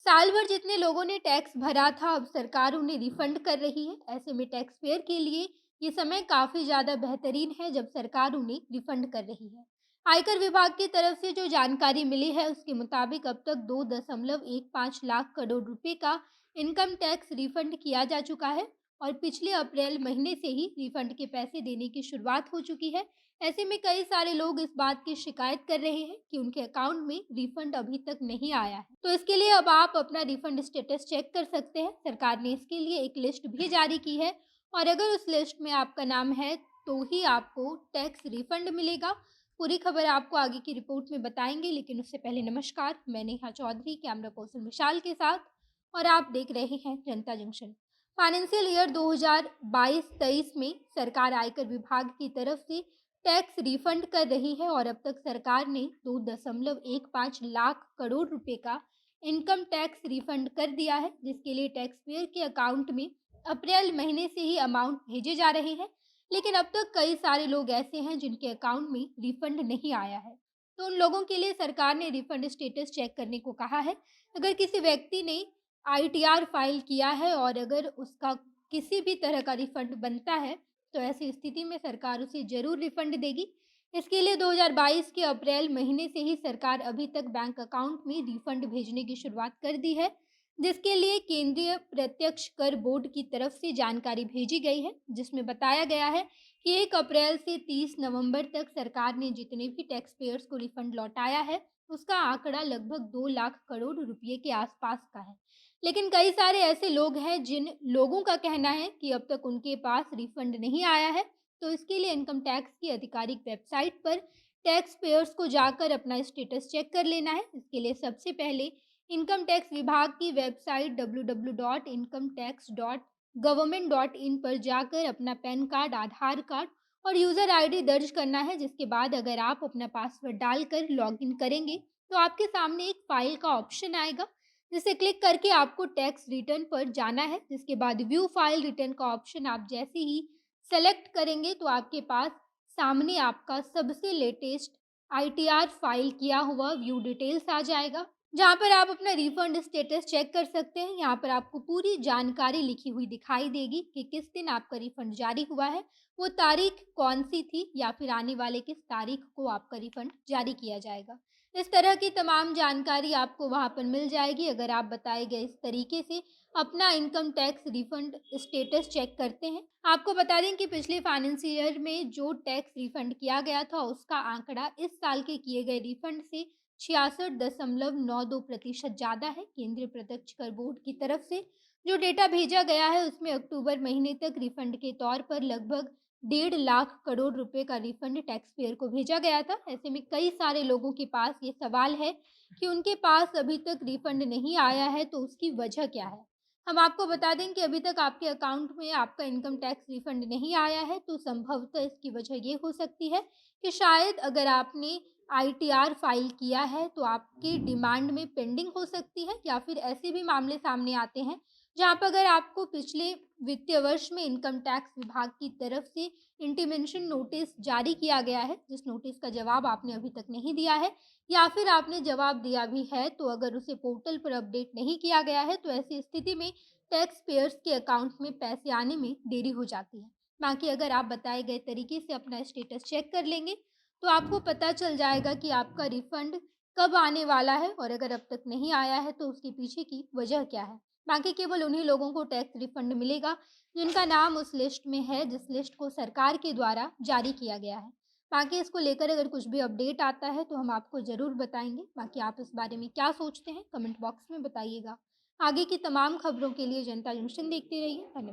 साल भर जितने लोगों ने टैक्स भरा था, अब सरकार उन्हें रिफंड कर रही है। ऐसे में टैक्स पेयर के लिए ये समय काफ़ी ज़्यादा बेहतरीन है जब सरकार उन्हें रिफंड कर रही है। आयकर विभाग की तरफ से जो जानकारी मिली है उसके मुताबिक अब तक 2.15 लाख करोड़ रुपए का इनकम टैक्स रिफंड किया जा चुका है और पिछले अप्रैल महीने से ही रिफंड के पैसे देने की शुरुआत हो चुकी है। ऐसे में कई सारे लोग इस बात की शिकायत कर रहे हैं कि उनके अकाउंट में रिफंड अभी तक नहीं आया है। तो इसके लिए अब आप अपना रिफंड स्टेटस चेक कर सकते हैं। सरकार ने इसके लिए एक लिस्ट भी जारी की है और अगर उस लिस्ट में आपका नाम है तो ही आपको टैक्स रिफंड मिलेगा। पूरी खबर आपको आगे की रिपोर्ट में बताएंगे, लेकिन उससे पहले नमस्कार, मैं नेहा चौधरी, कैमरा पर्सन विशाल के साथ, और आप देख रहे हैं जनता जंक्शन। फाइनेंशियल ईयर 2022-23 में सरकार आयकर विभाग की तरफ से टैक्स रिफंड कर रही है और अब तक सरकार ने 2.15 लाख करोड़ रुपए का इनकम टैक्स रिफंड कर दिया है, जिसके लिए टैक्स पेयर के अकाउंट में अप्रैल महीने से ही अमाउंट भेजे जा रहे हैं। लेकिन अब तक कई सारे लोग ऐसे हैं जिनके अकाउंट में रिफंड नहीं आया है, तो उन लोगों के लिए सरकार ने रिफंड स्टेटस चेक करने को कहा है। अगर किसी व्यक्ति ने आईटीआर फाइल किया है और अगर उसका किसी भी तरह का रिफंड बनता है, तो ऐसी स्थिति में सरकार उसे ज़रूर रिफंड देगी। इसके लिए 2022 के अप्रैल महीने से ही सरकार अभी तक बैंक अकाउंट में रिफंड भेजने की शुरुआत कर दी है, जिसके लिए केंद्रीय प्रत्यक्ष कर बोर्ड की तरफ से जानकारी भेजी गई है, जिसमें बताया गया है कि 1 अप्रैल से 30 नवंबर तक सरकार ने जितने भी टैक्स पेयर्स को रिफंड लौटाया है, उसका आंकड़ा लगभग 2 लाख करोड़ रुपए के आसपास का है। लेकिन कई सारे ऐसे लोग हैं जिन लोगों का कहना है कि अब तक उनके पास रिफंड नहीं आया है, तो इसके लिए इनकम टैक्स की आधिकारिक वेबसाइट पर टैक्स पेयर्स को जाकर अपना स्टेटस चेक कर लेना है। इसके लिए सबसे पहले इनकम टैक्स विभाग की वेबसाइट www.incometax.government.in पर जाकर अपना पैन कार्ड, आधार कार्ड और यूज़र आईडी दर्ज करना है, जिसके बाद अगर आप अपना पासवर्ड डालकर लॉगिन करेंगे, तो आपके सामने एक फ़ाइल का ऑप्शन आएगा, जिसे क्लिक करके आपको टैक्स रिटर्न पर जाना है। जिसके बाद व्यू फाइल रिटर्न का ऑप्शन आप जैसे ही सेलेक्ट करेंगे, तो आपके पास सामने आपका सबसे लेटेस्ट आईटीआर फाइल किया हुआ व्यू डिटेल्स आ जाएगा, जहाँ पर आप अपना रिफंड स्टेटस चेक कर सकते हैं। यहाँ पर आपको पूरी जानकारी लिखी हुई दिखाई देगी कि किस दिन आपका रिफंड जारी हुआ है, वो तारीख कौन-सी थी या फिर आने वाले किस तारीख को आपका रिफंड जारी किया जाएगा। इस तरह की तमाम जानकारी आपको वहाँ पर मिल जाएगी अगर आप बताए गए इस तरीके से अपना income tax refund status check करते हैं। आपको बता दें कि पिछले फाइनेंशियल ईयर में जो टैक्स रिफंड किया गया था, उसका आंकड़ा इस साल के किए गए रिफंड से 66.92% ज़्यादा है। केंद्रीय प्रत्यक्ष कर बोर्ड की तरफ से जो डेटा भेजा गया है, उसमें अक्टूबर महीने तक रिफंड के तौर पर लगभग 1.5 करोड़ रुपए का रिफंड टैक्स पेयर को भेजा गया था। ऐसे में कई सारे लोगों के पास ये सवाल है कि उनके पास अभी तक रिफंड नहीं आया है, तो उसकी वजह क्या है? हम आपको बता दें कि अभी तक आपके अकाउंट में आपका इनकम टैक्स रिफंड नहीं आया है, तो संभवतः इसकी वजह ये हो सकती है कि शायद अगर आपने आईटीआर फाइल किया है, तो आपकी डिमांड में पेंडिंग हो सकती है, या फिर ऐसे भी मामले सामने आते हैं जहाँ पर अगर आपको पिछले वित्तीय वर्ष में इनकम टैक्स विभाग की तरफ से इंटीमेशन नोटिस जारी किया गया है, जिस नोटिस का जवाब आपने अभी तक नहीं दिया है, या फिर आपने जवाब दिया भी है तो अगर उसे पोर्टल पर अपडेट नहीं किया गया है, तो ऐसी स्थिति में टैक्स पेयर्स के अकाउंट में पैसे आने में देरी हो जाती है। बाकी अगर आप बताए गए तरीके से अपना स्टेटस चेक कर लेंगे, तो आपको पता चल जाएगा कि आपका रिफंड कब आने वाला है, और अगर अब तक नहीं आया है तो उसके पीछे की वजह क्या है। बाकी केवल उन्हीं लोगों को टैक्स रिफंड मिलेगा जिनका नाम उस लिस्ट में है, जिस लिस्ट को सरकार के द्वारा जारी किया गया है। बाकी इसको लेकर अगर कुछ भी अपडेट आता है तो हम आपको ज़रूर बताएंगे। बाकी आप इस बारे में क्या सोचते हैं, कमेंट बॉक्स में बताइएगा। आगे की तमाम खबरों के लिए जनता जंक्शन देखते रहिए। धन्यवाद।